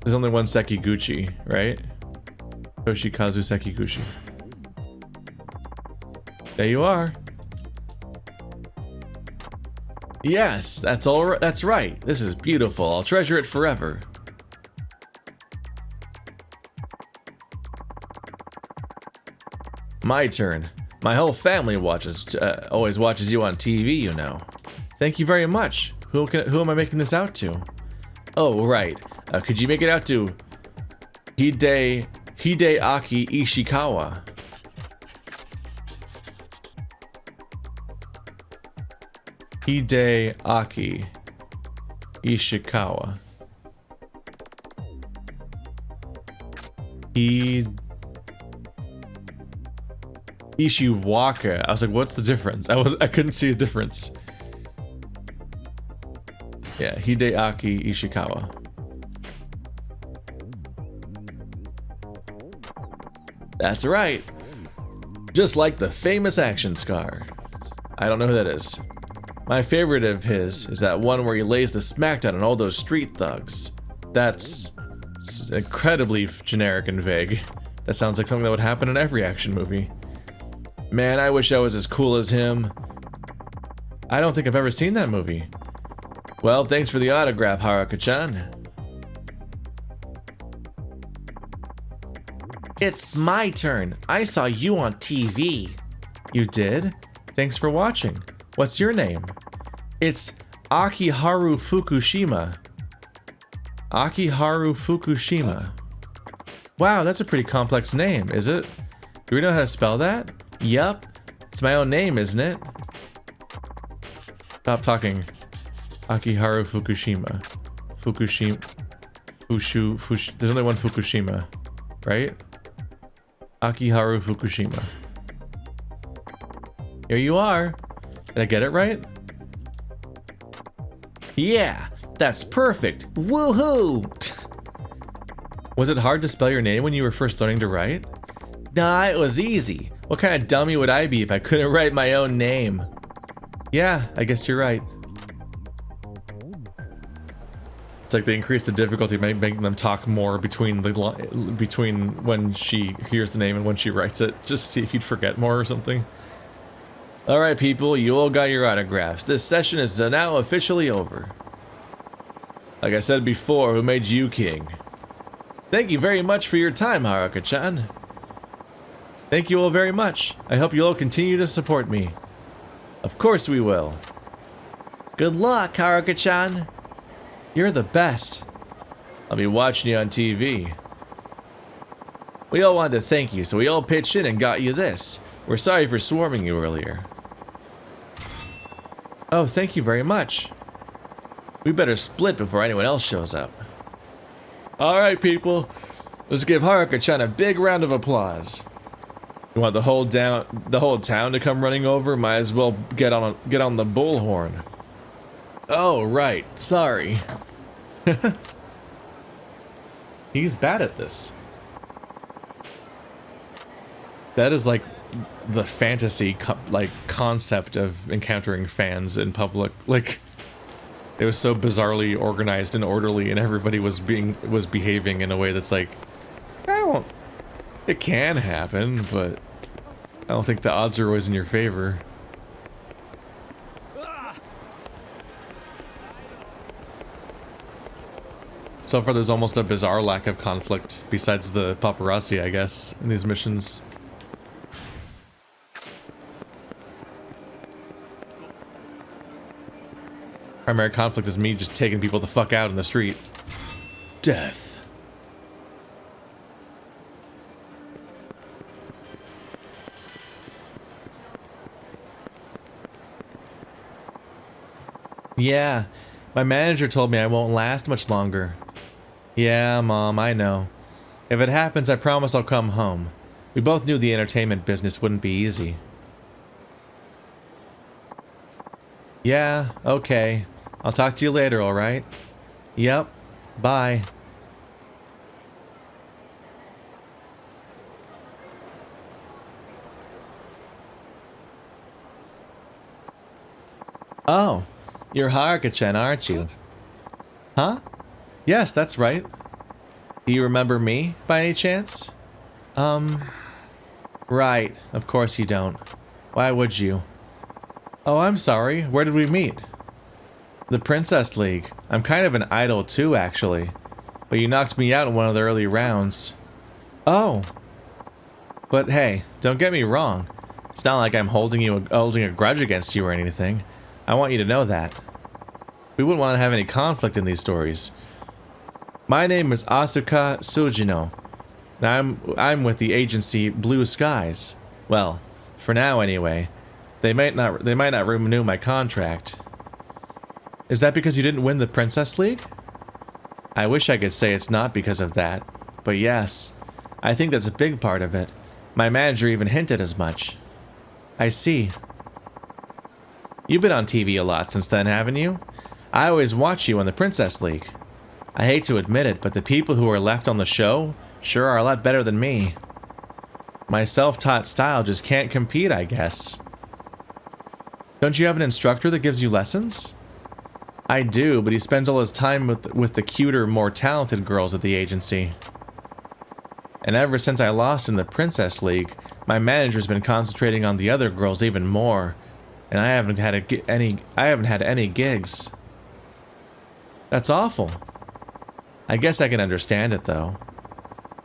There's only one Sekiguchi, right? Toshikazu Sekiguchi. There you are. Yes, that's all. That's right. This is beautiful. I'll treasure it forever. My turn. My whole family always watches you on TV, you know. Thank you very much. Who am I making this out to? Oh, right. Could you make it out to Hideaki Ishikawa? Hideaki Ishikawa. Ishiwaka. I was like, what's the difference? I couldn't see a difference. Yeah, Hideaki Ishikawa. That's right. Just like the famous action star. I don't know who that is. My favorite of his is that one where he lays the smackdown on all those street thugs. That's incredibly generic and vague. That sounds like something that would happen in every action movie. Man, I wish I was as cool as him. I don't think I've ever seen that movie. Well, thanks for the autograph, Haruka-chan. It's my turn. I saw you on TV. You did? Thanks for watching. What's your name? It's Akiharu Fukushima. Akiharu Fukushima. Wow, that's a pretty complex name, is it? Do we know how to spell that? Yup. It's my own name, isn't it? Stop talking. Akiharu Fukushima. There's only one Fukushima, right? Akiharu Fukushima. Here you are. Did I get it right? Yeah, that's perfect. Woohoo! Was it hard to spell your name when you were first learning to write? Nah, it was easy. What kind of dummy would I be if I couldn't write my own name? Yeah, I guess you're right. It's like they increase the difficulty by making them talk more between when she hears the name and when she writes it, just to see if you'd forget more or something. Alright people, you all got your autographs. This session is now officially over. Like I said before, who made you king? Thank you very much for your time, Haruka-chan. Thank you all very much. I hope you all continue to support me. Of course we will. Good luck, Haruka-chan. You're the best. I'll be watching you on TV. We all wanted to thank you, so we all pitched in and got you this. We're sorry for swarming you earlier. Oh, thank you very much. We better split before anyone else shows up. Alright people, let's give Haruka-chan a big round of applause. You want the whole town to come running over? Might as well get on the bullhorn. Oh, right. Sorry. He's bad at this. That is like the fantasy concept of encountering fans in public. Like, it was so bizarrely organized and orderly, and everybody was behaving in a way that's like, it can happen, but I don't think the odds are always in your favor. So far, there's almost a bizarre lack of conflict, besides the paparazzi, I guess, in these missions. Primary conflict is me just taking people the fuck out in the street. Death. Yeah, my manager told me I won't last much longer. Yeah, Mom, I know. If it happens, I promise I'll come home. We both knew the entertainment business wouldn't be easy. Yeah, okay. I'll talk to you later, alright? Yep. Bye. Oh, you're Haruka-chan, aren't you? Huh? Yes, that's right. Do you remember me, by any chance? Right. Of course you don't. Why would you? Oh, I'm sorry. Where did we meet? The Princess League. I'm kind of an idol too, actually. But you knocked me out in one of the early rounds. Oh. But hey, don't get me wrong. It's not like I'm holding a grudge against you or anything. I want you to know that. We wouldn't want to have any conflict in these stories. My name is Asuka Sujino, and I'm with the agency Blue Skies. Well, for now anyway. They might not renew my contract. Is that because you didn't win the Princess League? I wish I could say it's not because of that, but yes, I think that's a big part of it. My manager even hinted as much. I see. You've been on TV a lot since then, haven't you? I always watch you on the Princess League. I hate to admit it, but the people who are left on the show sure are a lot better than me. My self-taught style just can't compete, I guess. Don't you have an instructor that gives you lessons? I do, but he spends all his time with the cuter, more talented girls at the agency. And ever since I lost in the Princess League, my manager's been concentrating on the other girls even more, and I haven't had any gigs. That's awful. I guess I can understand it though.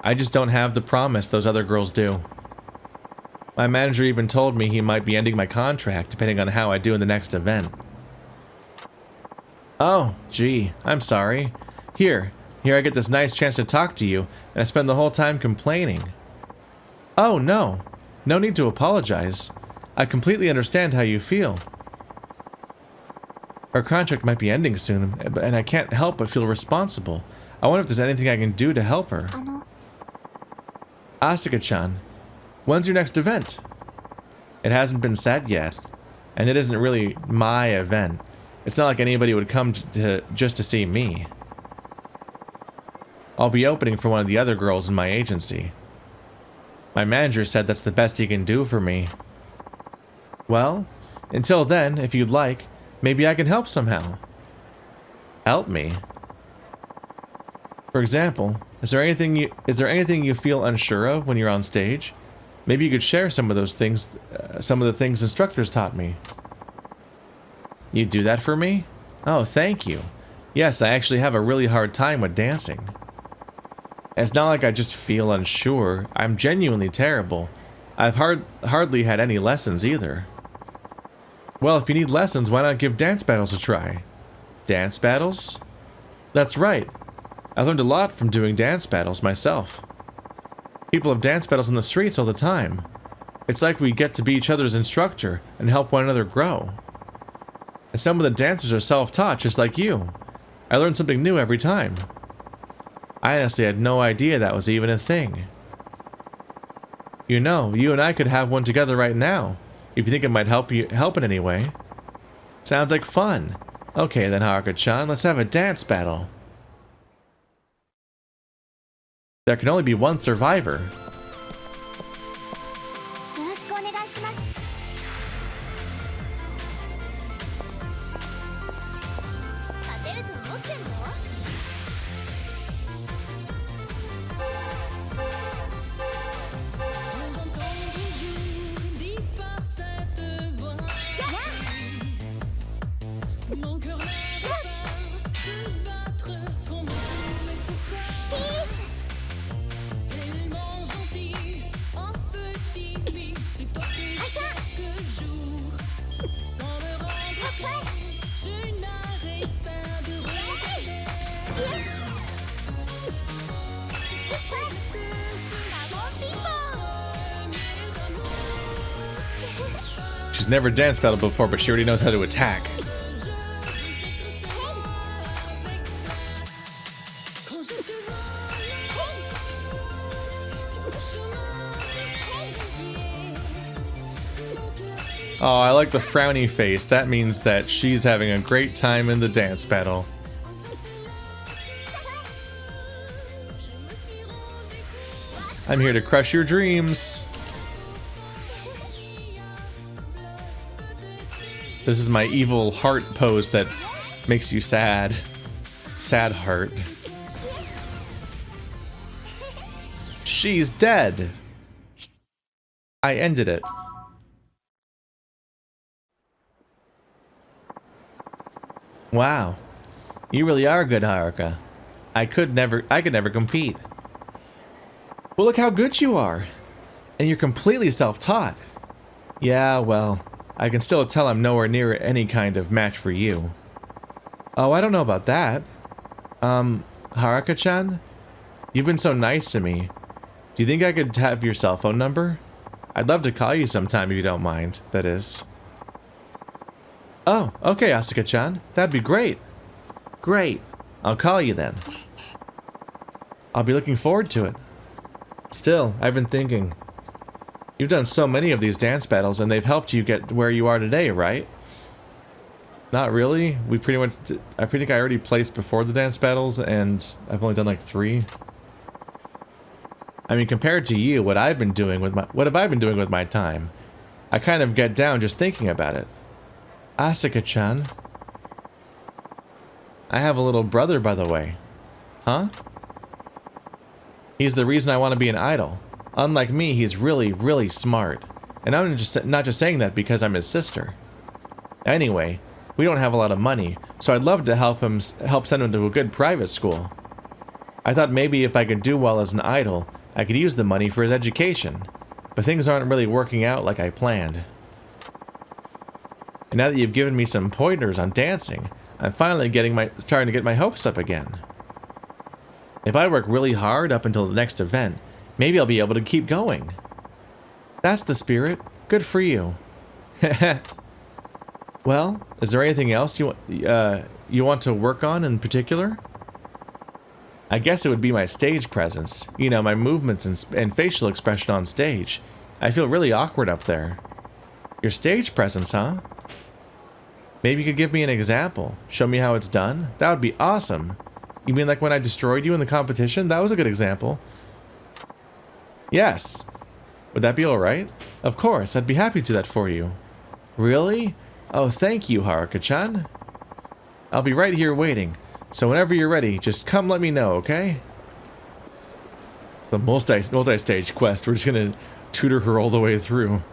I just don't have the promise those other girls do. My manager even told me he might be ending my contract depending on how I do in the next event. Oh, gee, I'm sorry. Here I get this nice chance to talk to you, and I spend the whole time complaining. Oh, no. No need to apologize. I completely understand how you feel. Her contract might be ending soon, and I can't help but feel responsible. I wonder if there's anything I can do to help her. Asuka-chan, when's your next event? It hasn't been set yet, and it isn't really my event. It's not like anybody would come just to see me. I'll be opening for one of the other girls in my agency. My manager said that's the best he can do for me. Well, until then, if you'd like, maybe I can help somehow. Help me? For example, is there anything you feel unsure of when you're on stage? Maybe you could share some of those things, some of the things instructors taught me. You'd do that for me? Oh, thank you. Yes, I actually have a really hard time with dancing. It's not like I just feel unsure. I'm genuinely terrible. I've hardly had any lessons either. Well, if you need lessons, why not give dance battles a try? Dance battles? That's right. I learned a lot from doing dance battles myself. People have dance battles in the streets all the time. It's like we get to be each other's instructor and help one another grow. And some of the dancers are self-taught, just like you. I learn something new every time. I honestly had no idea that was even a thing. You know, you and I could have one together right now, if you think it might help in any way. Sounds like fun. Okay then, Haruka-chan, let's have a dance battle. There can only be one survivor. She's never dance battled before, but she already knows how to attack. Oh, I like the frowny face. That means that she's having a great time in the dance battle. I'm here to crush your dreams. This is my evil heart pose that makes you sad. Sad heart. She's dead. I ended it. Wow. You really are good, Haruka. I could never compete. Well, look how good you are. And you're completely self-taught. Yeah, well, I can still tell I'm nowhere near any kind of match for you. Oh, I don't know about that. Haruka-chan? You've been so nice to me. Do you think I could have your cell phone number? I'd love to call you sometime if you don't mind, that is. Oh, okay, Asuka-chan. That'd be great. Great. I'll call you then. I'll be looking forward to it. Still, I've been thinking. You've done so many of these dance battles, and they've helped you get where you are today, right? Not really. I think I already placed before the dance battles, and I've only done like 3. I mean, compared to you, what have I been doing with my time? I kind of get down just thinking about it. Asuka-chan. I have a little brother, by the way. Huh? He's the reason I want to be an idol. Unlike me, he's really, really smart. And I'm not just saying that because I'm his sister. Anyway, we don't have a lot of money, so I'd love to help send him to a good private school. I thought maybe if I could do well as an idol, I could use the money for his education. But things aren't really working out like I planned. And now that you've given me some pointers on dancing, I'm finally starting to get my hopes up again. If I work really hard up until the next event, maybe I'll be able to keep going. That's the spirit. Good for you. Well, is there anything else you want to work on in particular? I guess it would be my stage presence. You know, my movements and facial expression on stage. I feel really awkward up there. Your stage presence, huh? Maybe you could give me an example. Show me how it's done? That would be awesome. You mean like when I destroyed you in the competition? That was a good example. Yes. Would that be alright? Of course, I'd be happy to do that for you. Really? Oh, thank you, Haruka-chan. I'll be right here waiting. So whenever you're ready, just come let me know, okay? The multi-stage quest. We're just gonna tutor her all the way through.